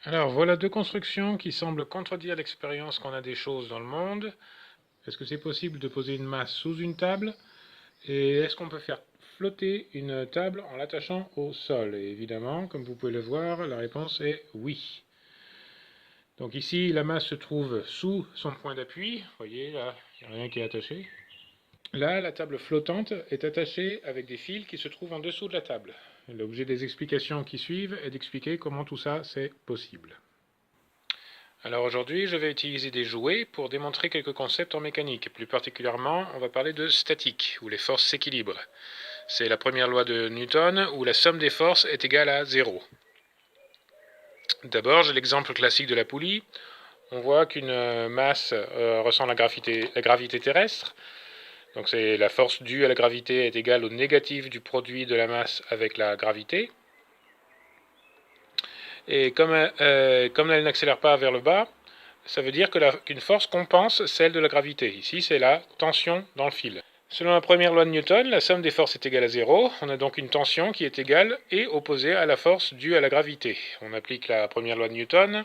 Alors voilà deux constructions qui semblent contredire l'expérience qu'on a des choses dans le monde. Est-ce que c'est possible de poser une masse sous une table? Et est-ce qu'on peut faire flotter une table en l'attachant au sol? Et évidemment, comme vous pouvez le voir, la réponse est oui. Donc ici, la masse se trouve sous son point d'appui. Vous voyez, là, il n'y a rien qui est attaché. Là, la table flottante est attachée avec des fils qui se trouvent en dessous de la table. L'objet des explications qui suivent est d'expliquer comment tout ça c'est possible. Alors aujourd'hui, je vais utiliser des jouets pour démontrer quelques concepts en mécanique. Plus particulièrement, on va parler de statique, où les forces s'équilibrent. C'est la première loi de Newton, où la somme des forces est égale à 0. D'abord, j'ai l'exemple classique de la poulie. On voit qu'une masse ressent la gravité terrestre. Donc c'est la force due à la gravité est égale au négatif du produit de la masse avec la gravité. Et comme elle n'accélère pas vers le bas, ça veut dire qu'une force compense celle de la gravité. Ici, c'est la tension dans le fil. Selon la première loi de Newton, la somme des forces est égale à 0. On a donc une tension qui est égale et opposée à la force due à la gravité. On applique la première loi de Newton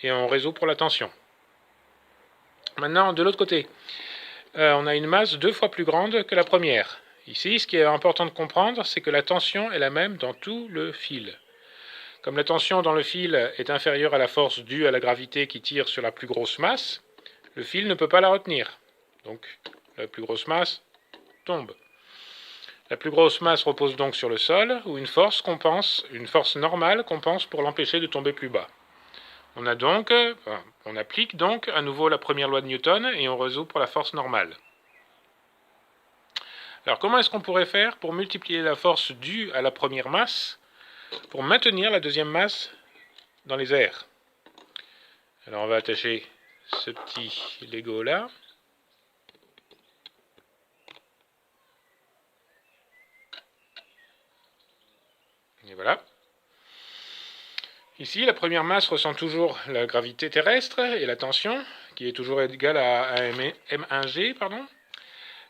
et on résout pour la tension. Maintenant, de l'autre côté, on a une masse 2 fois plus grande que la première. Ici, ce qui est important de comprendre, c'est que la tension est la même dans tout le fil. Comme la tension dans le fil est inférieure à la force due à la gravité qui tire sur la plus grosse masse, le fil ne peut pas la retenir. Donc la plus grosse masse tombe. La plus grosse masse repose donc sur le sol, où une force normale compense pour l'empêcher de tomber plus bas. On applique donc à nouveau la première loi de Newton et on résout pour la force normale. Alors comment est-ce qu'on pourrait faire pour multiplier la force due à la première masse pour maintenir la deuxième masse dans les airs? Alors on va attacher ce petit Lego là. Et voilà. Ici, la première masse ressent toujours la gravité terrestre et la tension, qui est toujours égale à M1G.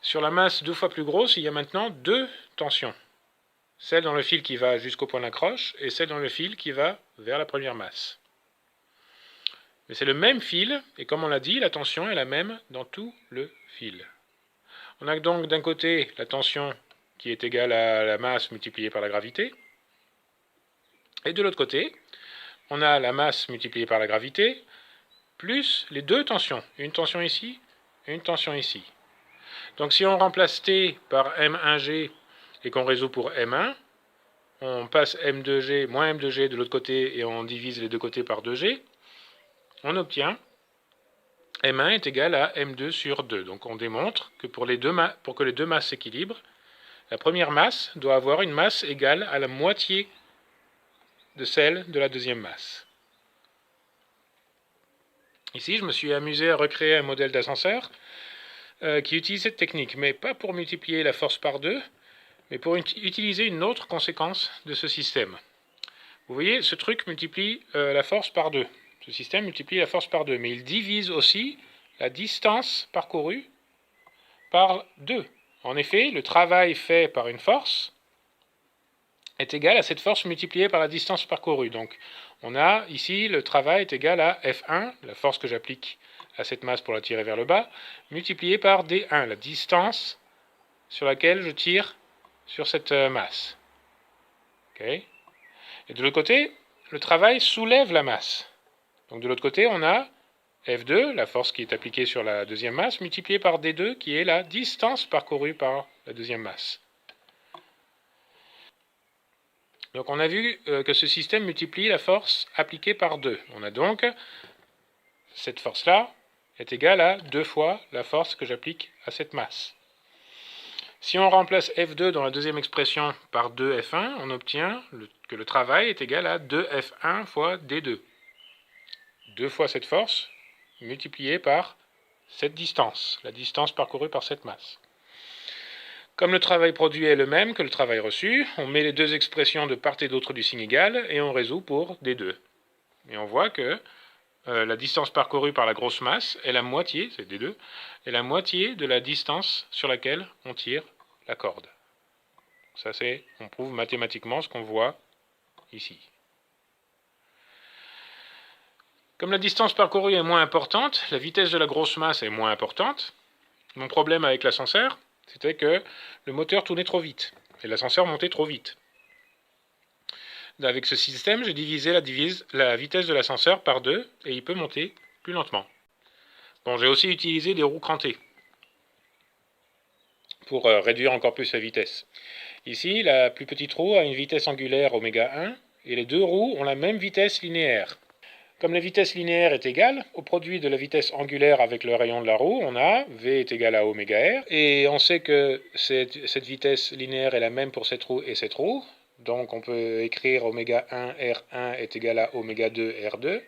Sur la masse 2 fois plus grosse, il y a maintenant deux tensions. Celle dans le fil qui va jusqu'au point d'accroche et celle dans le fil qui va vers la première masse. Mais c'est le même fil, et comme on l'a dit, la tension est la même dans tout le fil. On a donc d'un côté la tension qui est égale à la masse multipliée par la gravité, et de l'autre côté, on a la masse multipliée par la gravité, plus les deux tensions, une tension ici et une tension ici. Donc si on remplace T par M1G et qu'on résout pour M1, on passe M2G moins M2G de l'autre côté et on divise les deux côtés par 2G, on obtient M1 est égal à M2 sur 2. Donc on démontre que pour que les deux masses s'équilibrent, la première masse doit avoir une masse égale à la moitié de celle de la deuxième masse. Ici, je me suis amusé à recréer un modèle d'ascenseur qui utilise cette technique, mais pas pour multiplier la force par 2, mais pour utiliser une autre conséquence de ce système. Vous voyez, ce truc multiplie la force par 2. Ce système multiplie la force par 2, mais il divise aussi la distance parcourue par 2. En effet, le travail fait par une force est égal à cette force multipliée par la distance parcourue. Donc, on a ici le travail est égal à F1, la force que j'applique à cette masse pour la tirer vers le bas, multipliée par D1, la distance sur laquelle je tire sur cette masse. Okay. Et de l'autre côté, le travail soulève la masse. Donc de l'autre côté, on a F2, la force qui est appliquée sur la deuxième masse, multipliée par D2, qui est la distance parcourue par la deuxième masse. Donc on a vu que ce système multiplie la force appliquée par 2. On a donc cette force-là est égale à 2 fois la force que j'applique à cette masse. Si on remplace F2 dans la deuxième expression par 2F1, on obtient que le travail est égal à 2F1 fois D2. 2 fois cette force multipliée par cette distance, la distance parcourue par cette masse. Comme le travail produit est le même que le travail reçu, on met les deux expressions de part et d'autre du signe égal et on résout pour D2. Et on voit que la distance parcourue par la grosse masse est la moitié, c'est D2, est la moitié de la distance sur laquelle on tire la corde. Ça on prouve mathématiquement ce qu'on voit ici. Comme la distance parcourue est moins importante, la vitesse de la grosse masse est moins importante. Mon problème avec l'ascenseur, c'était que le moteur tournait trop vite et l'ascenseur montait trop vite. Avec ce système, j'ai divisé la vitesse de l'ascenseur par 2 et il peut monter plus lentement. Bon, j'ai aussi utilisé des roues crantées pour réduire encore plus la vitesse. Ici, la plus petite roue a une vitesse angulaire oméga 1 et les deux roues ont la même vitesse linéaire. Comme la vitesse linéaire est égale au produit de la vitesse angulaire avec le rayon de la roue, on a V est égal à oméga R. Et on sait que cette vitesse linéaire est la même pour cette roue et cette roue. Donc on peut écrire oméga 1 R1 est égal à oméga 2 R2.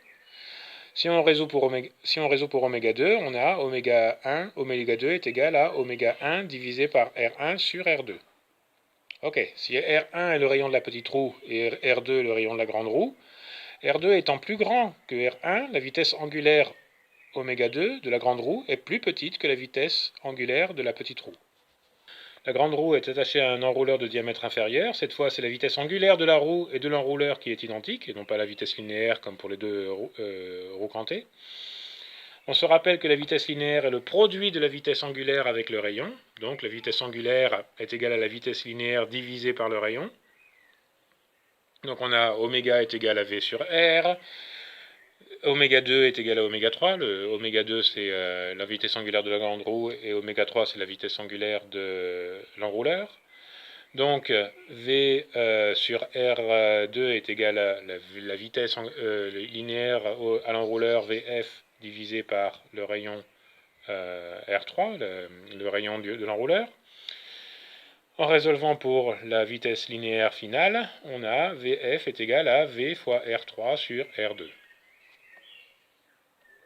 Si on résout pour oméga 2, on a oméga 1, oméga 2 est égal à oméga 1 divisé par R1 sur R2. Ok, si R1 est le rayon de la petite roue et R2 le rayon de la grande roue, R2 étant plus grand que R1, la vitesse angulaire oméga 2 de la grande roue est plus petite que la vitesse angulaire de la petite roue. La grande roue est attachée à un enrouleur de diamètre inférieur. Cette fois, c'est la vitesse angulaire de la roue et de l'enrouleur qui est identique, et non pas la vitesse linéaire comme pour les deux roues crantées. On se rappelle que la vitesse linéaire est le produit de la vitesse angulaire avec le rayon. Donc la vitesse angulaire est égale à la vitesse linéaire divisée par le rayon. Donc on a oméga est égal à V sur R, oméga 2 est égal à oméga 3, le oméga 2 c'est la vitesse angulaire de la grande roue et oméga 3 c'est la vitesse angulaire de l'enrouleur. Donc V sur R2 est égal à la vitesse linéaire à l'enrouleur VF divisé par le rayon R3, le rayon de l'enrouleur. En résolvant pour la vitesse linéaire finale, on a VF est égal à V fois R3 sur R2.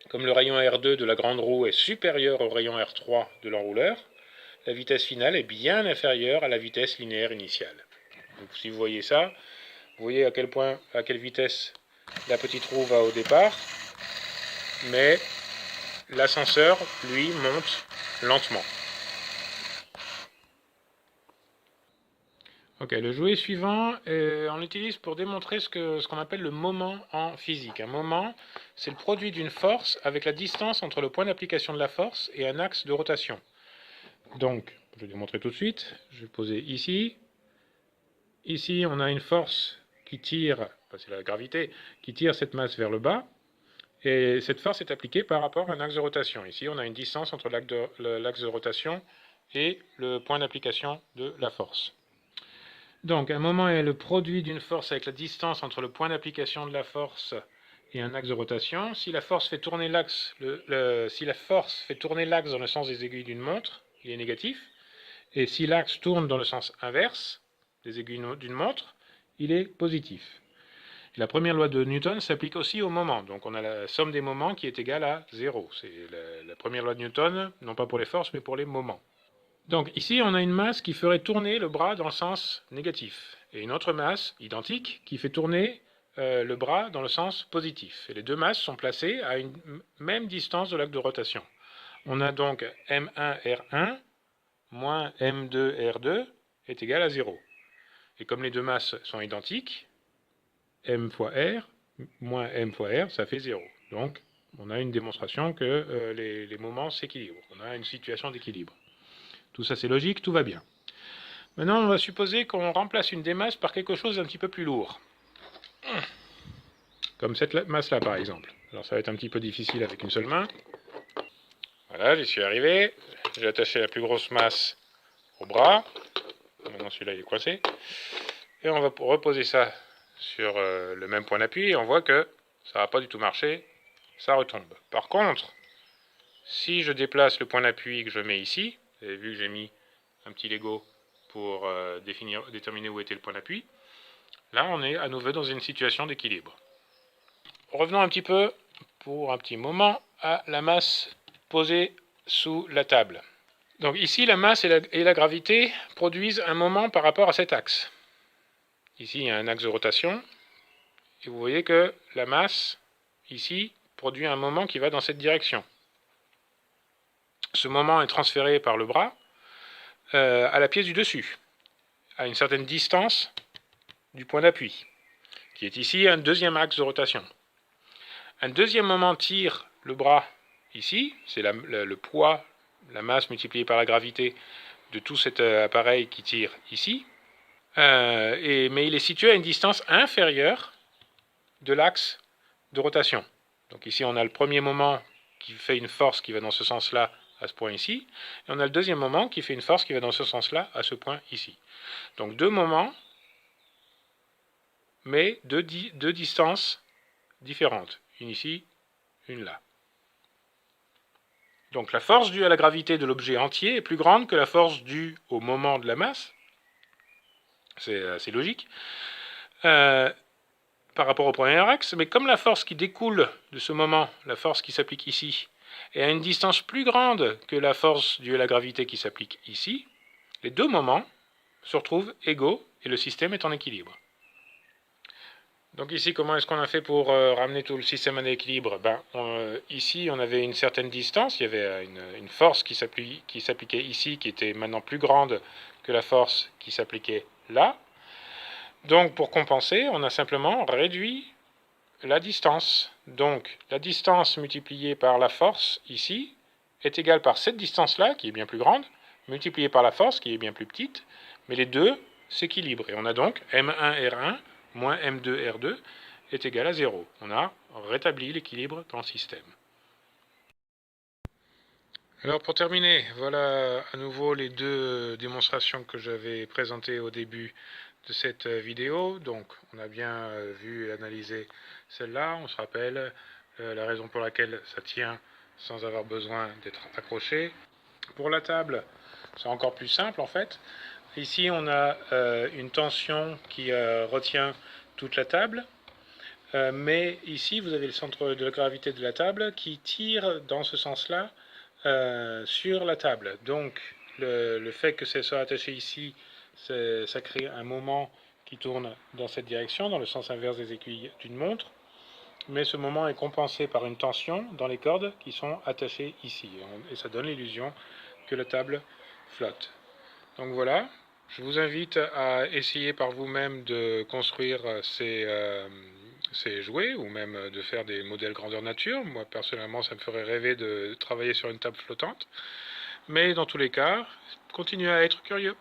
Comme le rayon R2 de la grande roue est supérieur au rayon R3 de l'enrouleur, la vitesse finale est bien inférieure à la vitesse linéaire initiale. Donc si vous voyez ça, vous voyez à quelle vitesse la petite roue va au départ, mais l'ascenseur, lui, monte lentement. Ok, le jouet suivant, on l'utilise pour démontrer ce qu'on appelle le moment en physique. Un moment, c'est le produit d'une force avec la distance entre le point d'application de la force et un axe de rotation. Donc, je vais démontrer tout de suite. Je vais poser ici. Ici, on a une force qui tire, c'est la gravité, qui tire cette masse vers le bas. Et cette force est appliquée par rapport à un axe de rotation. Ici, on a une distance entre l'axe de rotation et le point d'application de la force. Donc, un moment est le produit d'une force avec la distance entre le point d'application de la force et un axe de rotation. Si la force fait tourner l'axe dans le sens des aiguilles d'une montre, il est négatif. Et si l'axe tourne dans le sens inverse des aiguilles d'une montre, il est positif. Et la première loi de Newton s'applique aussi au moment. Donc on a la somme des moments qui est égale à 0. C'est la première loi de Newton, non pas pour les forces, mais pour les moments. Donc ici, on a une masse qui ferait tourner le bras dans le sens négatif, et une autre masse identique qui fait tourner le bras dans le sens positif. Et les deux masses sont placées à une même distance de l'axe de rotation. On a donc M1R1 moins M2R2 est égal à 0. Et comme les deux masses sont identiques, M fois R moins M fois R, ça fait 0. Donc on a une démonstration que les moments s'équilibrent. On a une situation d'équilibre. Tout ça c'est logique, tout va bien. Maintenant on va supposer qu'on remplace une des masses par quelque chose d'un petit peu plus lourd. Comme cette masse-là par exemple. Alors ça va être un petit peu difficile avec une seule main. Voilà, j'y suis arrivé. J'ai attaché la plus grosse masse au bras. Maintenant celui-là il est coincé. Et on va reposer ça sur le même point d'appui et on voit que ça va pas du tout marcher. Ça retombe. Par contre, si je déplace le point d'appui que je mets ici, vous avez vu que j'ai mis un petit Lego pour déterminer où était le point d'appui. Là, on est à nouveau dans une situation d'équilibre. Revenons un petit peu, pour un petit moment, à la masse posée sous la table. Donc ici, la masse et la gravité produisent un moment par rapport à cet axe. Ici, il y a un axe de rotation. Et vous voyez que la masse, ici, produit un moment qui va dans cette direction. Ce moment est transféré par le bras à la pièce du dessus, à une certaine distance du point d'appui, qui est ici un deuxième axe de rotation. Un deuxième moment tire le bras ici, c'est le poids, la masse multipliée par la gravité de tout cet appareil qui tire ici. Mais il est situé à une distance inférieure de l'axe de rotation. Donc ici on a le premier moment qui fait une force qui va dans ce sens-là à ce point ici, et on a le deuxième moment qui fait une force qui va dans ce sens-là à ce point ici. Donc deux moments, mais deux distances différentes, une ici, une là. Donc la force due à la gravité de l'objet entier est plus grande que la force due au moment de la masse, c'est assez logique, par rapport au premier axe, mais comme la force qui découle de ce moment, la force qui s'applique ici, est à une distance plus grande que la force due à la gravité qui s'applique ici, les deux moments se retrouvent égaux et le système est en équilibre. Donc ici, comment est-ce qu'on a fait pour ramener tout le système en équilibre? Ici, on avait une certaine distance, il y avait une force qui s'appliquait ici, qui était maintenant plus grande que la force qui s'appliquait là. Donc pour compenser, on a simplement réduit la distance. Donc la distance multipliée par la force ici est égale par cette distance-là, qui est bien plus grande, multipliée par la force, qui est bien plus petite, mais les deux s'équilibrent. Et on a donc M1R1 moins M2R2 est égal à 0. On a rétabli l'équilibre dans le système. Alors pour terminer, voilà à nouveau les deux démonstrations que j'avais présentées au début de cette vidéo. Donc on a bien vu et analysé celle-là. On se rappelle la raison pour laquelle ça tient sans avoir besoin d'être accroché. Pour la table, c'est encore plus simple en fait. Ici on a une tension qui retient toute la table. Mais ici vous avez le centre de la gravité de la table qui tire dans ce sens-là sur la table. Donc le fait que ça soit attaché ici, ça crée un moment qui tourne dans cette direction, dans le sens inverse des aiguilles d'une montre, mais ce moment est compensé par une tension dans les cordes qui sont attachées ici, et ça donne l'illusion que la table flotte. Donc voilà, je vous invite à essayer par vous-même de construire ces jouets, ou même de faire des modèles grandeur nature. Moi personnellement ça me ferait rêver de travailler sur une table flottante, mais dans tous les cas, continuez à être curieux.